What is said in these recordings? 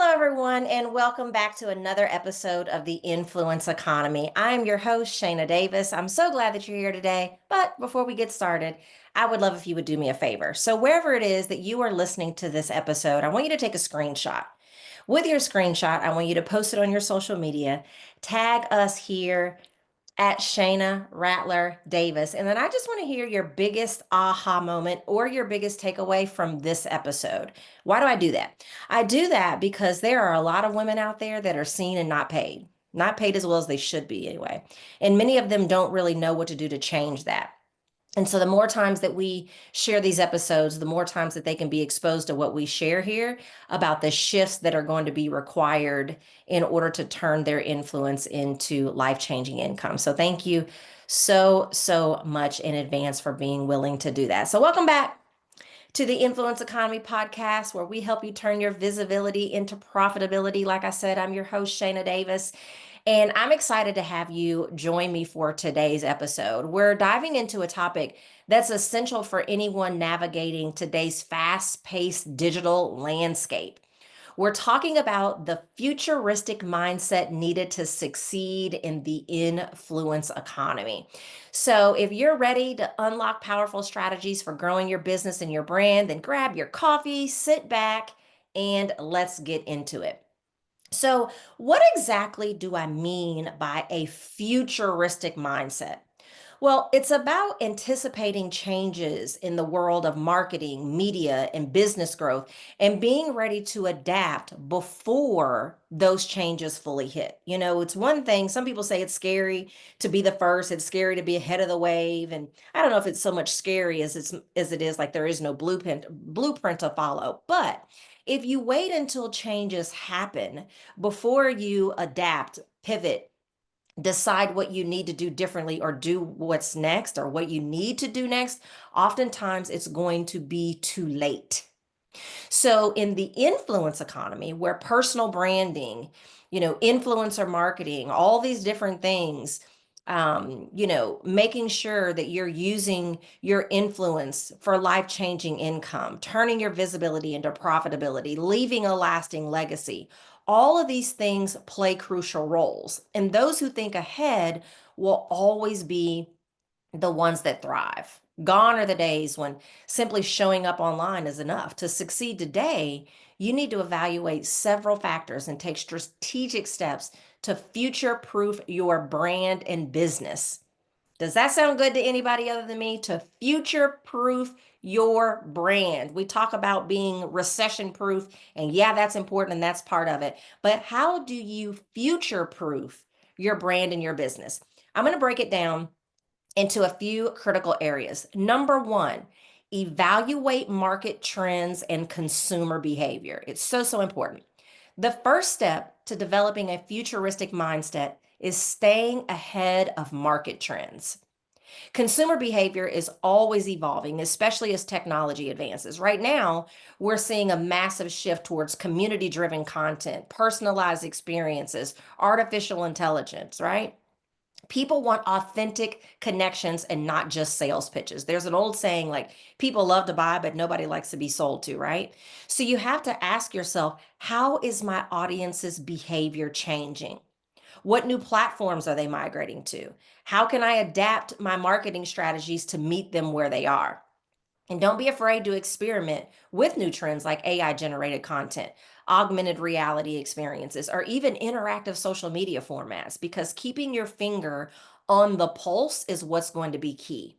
everyone, and welcome back to another episode of the Influence Economy. I'm your host, Shayna Davis. I'm so glad that you're here today. But before we get started, I would love if you would do me a favor. So, wherever it is that you are listening to this episode, I want you to take a screenshot. With your screenshot, I want you to post it on your social media, tag us here at Shayna Rattler Davis. And then I just want to hear your biggest aha moment or your biggest takeaway from this episode. Why do I do that? I do that because there are a lot of women out there that are seen and not paid as well as they should be anyway. And many of them don't really know what to do to change that. And so the more times that we share these episodes, the more times that they can be exposed to what we share here about the shifts that are going to be required in order to turn their influence into life-changing income. So thank you so much in advance for being willing to do that. So welcome back to the Influence Economy podcast, where we help you turn your visibility into profitability. Like I said, I'm your host, Shayna Davis. And I'm excited to have you join me for today's episode. We're diving into a topic that's essential for anyone navigating today's fast paced digital landscape. We're talking about the futuristic mindset needed to succeed in the influence economy. So, if you're ready to unlock powerful strategies for growing your business and your brand, then grab your coffee, sit back, and let's get into it. So, what exactly do I mean by a futuristic mindset? Well, it's about anticipating changes in the world of marketing, media, and business growth and being ready to adapt before those changes fully hit. It's one thing, some people say it's scary to be the first, it's scary to be ahead of the wave, and I don't know if it's so much scary as it is like there is no blueprint to follow. But if you wait until changes happen before you adapt, pivot, decide what you need to do differently or do what's next or what you need to do next, oftentimes it's going to be too late. So, in the influence economy, where personal branding, influencer marketing, all these different things, making sure that you're using your influence for life changing income, turning your visibility into profitability, leaving a lasting legacy. All of these things play crucial roles. And those who think ahead will always be the ones that thrive. Gone are the days when simply showing up online is enough. To succeed today, you need to evaluate several factors and take strategic steps to future proof your brand and business. Does that sound good to anybody other than me? To future proof your brand. We talk about being recession proof, and yeah, that's important and that's part of it. But how do you future proof your brand and your business? I'm going to break it down into a few critical areas. Number one, evaluate market trends and consumer behavior. It's so important. The first step to developing a futuristic mindset is staying ahead of market trends. Consumer behavior is always evolving, especially as technology advances. Right now, we're seeing a massive shift towards community driven content, personalized experiences, artificial intelligence, right? People want authentic connections and not just sales pitches. There's an old saying like, people love to buy, but nobody likes to be sold to, right? So you have to ask yourself, how is my audience's behavior changing? What new platforms are they migrating to? How can I adapt my marketing strategies to meet them where they are? And don't be afraid to experiment with new trends like AI generated content, augmented reality experiences, or even interactive social media formats, because keeping your finger on the pulse is what's going to be key.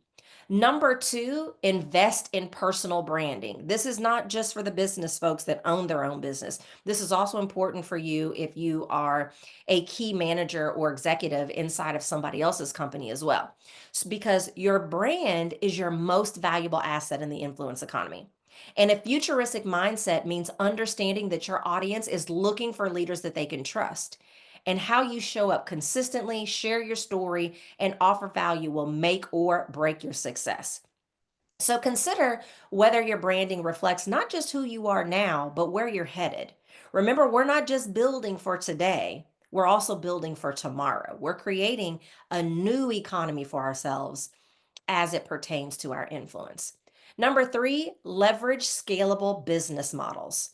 Number two, invest in personal branding. This is not just for the business folks that own their own business. This is also important for you if you are a key manager or executive inside of somebody else's company as well, because your brand is your most valuable asset in the influence economy. And a futuristic mindset means understanding that your audience is looking for leaders that they can trust. And how you show up consistently, share your story, and offer value will make or break your success. So consider whether your branding reflects not just who you are now, but where you're headed. Remember, we're not just building for today, we're also building for tomorrow. We're creating a new economy for ourselves as it pertains to our influence. Number three, leverage scalable business models.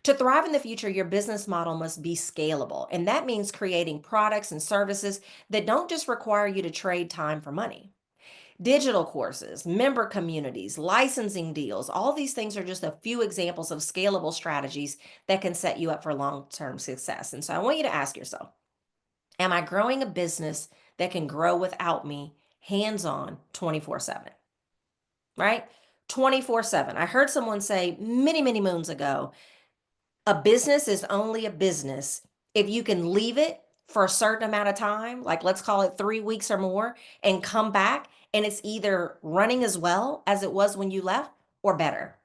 To thrive in the future, your business model must be scalable. And that means creating products and services that don't just require you to trade time for money. Digital courses, member communities, licensing deals, all these things are just a few examples of scalable strategies that can set you up for long term success. And so I want you to ask yourself, am I growing a business that can grow without me, hands on, 24/7? Right? 24/7. I heard someone say many, many moons ago, a business is only a business if you can leave it for a certain amount of time, like let's call it 3 weeks or more, and come back and it's either running as well as it was when you left or better.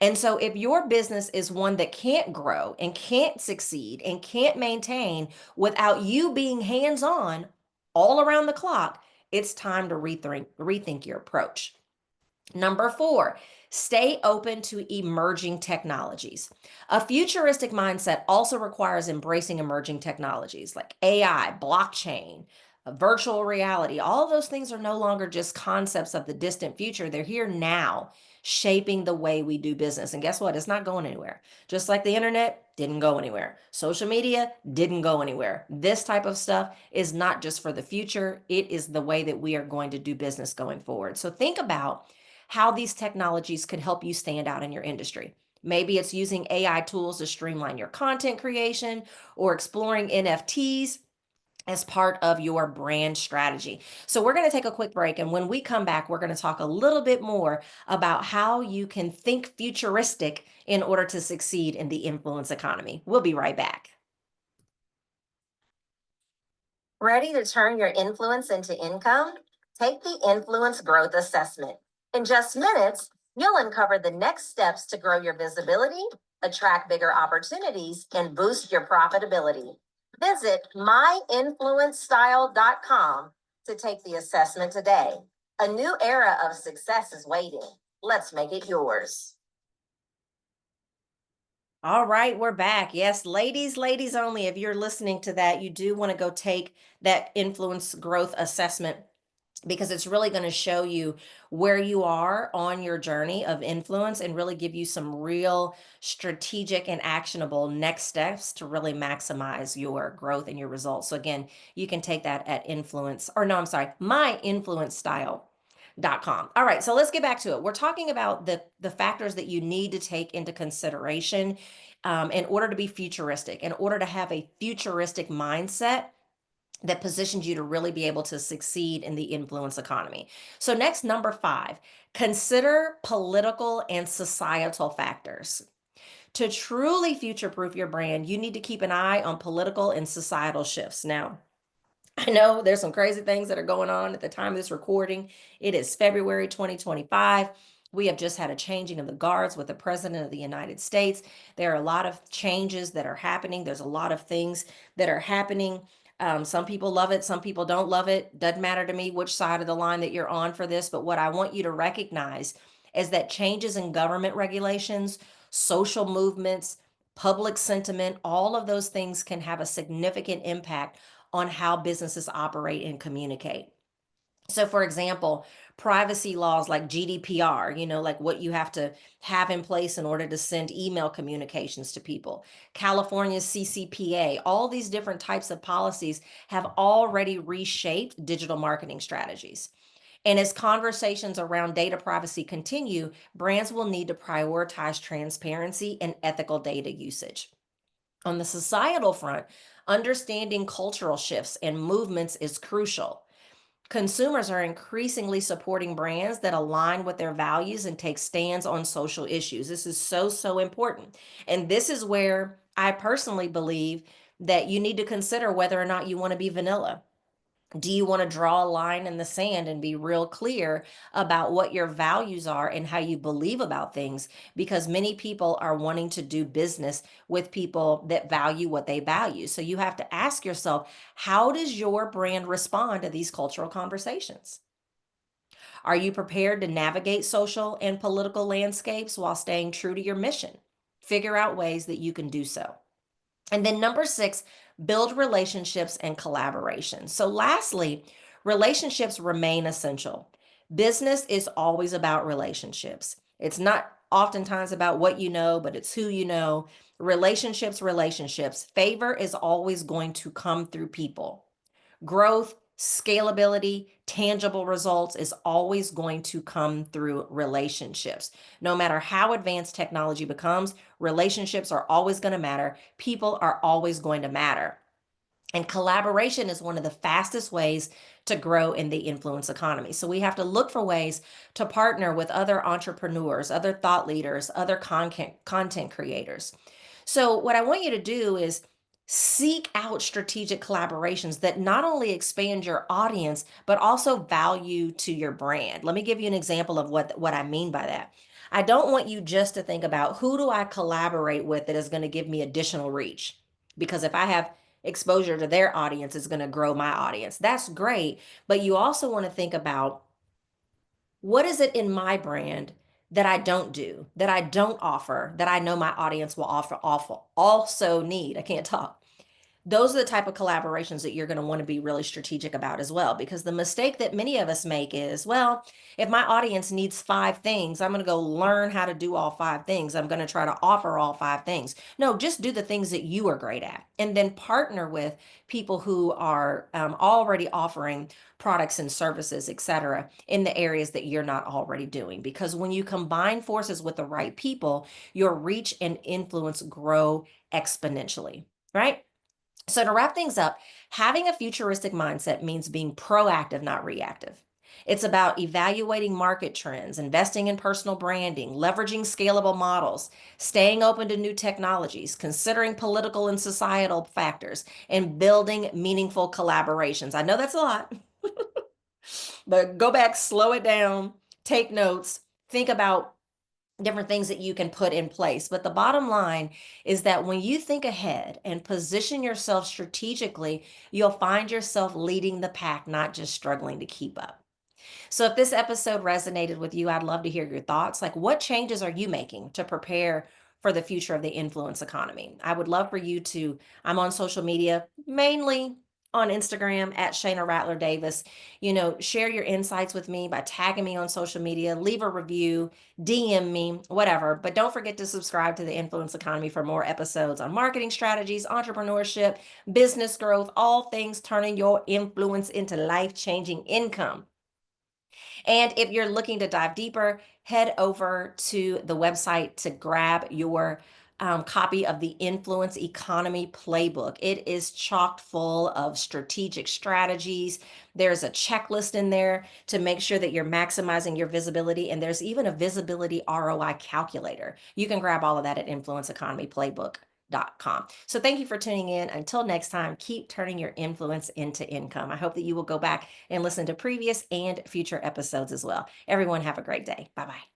And so, if your business is one that can't grow and can't succeed and can't maintain without you being hands on all around the clock, it's time to rethink your approach. Number four, stay open to emerging technologies. A futuristic mindset also requires embracing emerging technologies like AI, blockchain, virtual reality. All of those things are no longer just concepts of the distant future. They're here now, shaping the way we do business. And guess what? It's not going anywhere. Just like the internet didn't go anywhere, social media didn't go anywhere. This type of stuff is not just for the future, it is the way that we are going to do business going forward. So think about how these technologies could help you stand out in your industry. Maybe it's using AI tools to streamline your content creation or exploring NFTs as part of your brand strategy. So, we're going to take a quick break. And when we come back, we're going to talk a little bit more about how you can think futuristic in order to succeed in the influence economy. We'll be right back. Ready to turn your influence into income? Take the Influence Growth Assessment. In just minutes, you'll uncover the next steps to grow your visibility, attract bigger opportunities, and boost your profitability. Visit myinfluencestyle.com to take the assessment today. A new era of success is waiting. Let's make it yours. All right, we're back. Yes, ladies, ladies only. If you're listening to that, you do want to go take that influence growth assessment because it's really going to show you where you are on your journey of influence and really give you some real strategic and actionable next steps to really maximize your growth and your results. So again, you can take that at influence or no, I'm sorry, myinfluencestyle.com. All right, so let's get back to it. We're talking about the factors that you need to take into consideration in order to be futuristic, in order to have a futuristic mindset that positions you to really be able to succeed in the influence economy. So, next, number five, consider political and societal factors. To truly future proof your brand, you need to keep an eye on political and societal shifts. Now, I know there's some crazy things that are going on at the time of this recording. It is February 2025. We have just had a changing of the guards with the President of the United States. There are a lot of changes that are happening. There's a lot of things that are happening. Some people love it, some people don't love it. Doesn't matter to me which side of the line that you're on for this. But what I want you to recognize is that changes in government regulations, social movements, public sentiment, all of those things can have a significant impact on how businesses operate and communicate. So, for example, privacy laws like GDPR, like what you have to have in place in order to send email communications to people, California's CCPA, all these different types of policies have already reshaped digital marketing strategies. And as conversations around data privacy continue, brands will need to prioritize transparency and ethical data usage. On the societal front, understanding cultural shifts and movements is crucial. Consumers are increasingly supporting brands that align with their values and take stands on social issues. This is so, so important. And this is where I personally believe that you need to consider whether or not you want to be vanilla. Do you want to draw a line in the sand and be real clear about what your values are and how you believe about things? Because many people are wanting to do business with people that value what they value. So you have to ask yourself, how does your brand respond to these cultural conversations? Are you prepared to navigate social and political landscapes while staying true to your mission? Figure out ways that you can do so. And then number six, build relationships and collaboration. So lastly, relationships remain essential. Business is always about relationships. It's not oftentimes about what you know, but it's who you know. Relationships. Favor is always going to come through people. Growth, scalability, tangible results is always going to come through relationships. No matter how advanced technology becomes, relationships are always going to matter. People are always going to matter. And collaboration is one of the fastest ways to grow in the influence economy. So we have to look for ways to partner with other entrepreneurs, other thought leaders, other content creators. So what I want you to do is seek out strategic collaborations that not only expand your audience but also value to your brand. Let me give you an example of what I mean by that. I don't want you just to think about who do I collaborate with that is going to give me additional reach. Because if I have exposure to their audience, it's going to grow my audience. That's great. But you also want to think about what is it in my brand that I don't do, that I don't offer, that I know my audience will also need. I can't talk. Those are the type of collaborations that you're going to want to be really strategic about as well. Because the mistake that many of us make is, well, if my audience needs 5 things, I'm going to go learn how to do all 5 things. I'm going to try to offer all 5 things. No, just do the things that you are great at and then partner with people who are already offering products and services, etc., in the areas that you're not already doing. Because when you combine forces with the right people, your reach and influence grow exponentially, right? So, to wrap things up, having a futuristic mindset means being proactive, not reactive. It's about evaluating market trends, investing in personal branding, leveraging scalable models, staying open to new technologies, considering political and societal factors, and building meaningful collaborations. I know that's a lot, but go back, slow it down, take notes, think about different things that you can put in place. But the bottom line is that when you think ahead and position yourself strategically, you'll find yourself leading the pack, not just struggling to keep up. So if this episode resonated with you, I'd love to hear your thoughts. Like, what changes are you making to prepare for the future of the influence economy? I would love for you to, I'm on social media, mainly on Instagram at Shayna Rattler Davis. Share your insights with me by tagging me on social media, leave a review, DM me, whatever. But don't forget to subscribe to the Influence Economy for more episodes on marketing strategies, entrepreneurship, business growth, all things turning your influence into life changing income. And if you're looking to dive deeper, head over to the website to grab your copy of the Influence Economy Playbook. It is chock full of strategic strategies. There's a checklist in there to make sure that you're maximizing your visibility. And there's even a visibility ROI calculator. You can grab all of that at influenceeconomyplaybook.com. So thank you for tuning in. Until next time, keep turning your influence into income. I hope that you will go back and listen to previous and future episodes as well. Everyone have a great day. Bye-bye.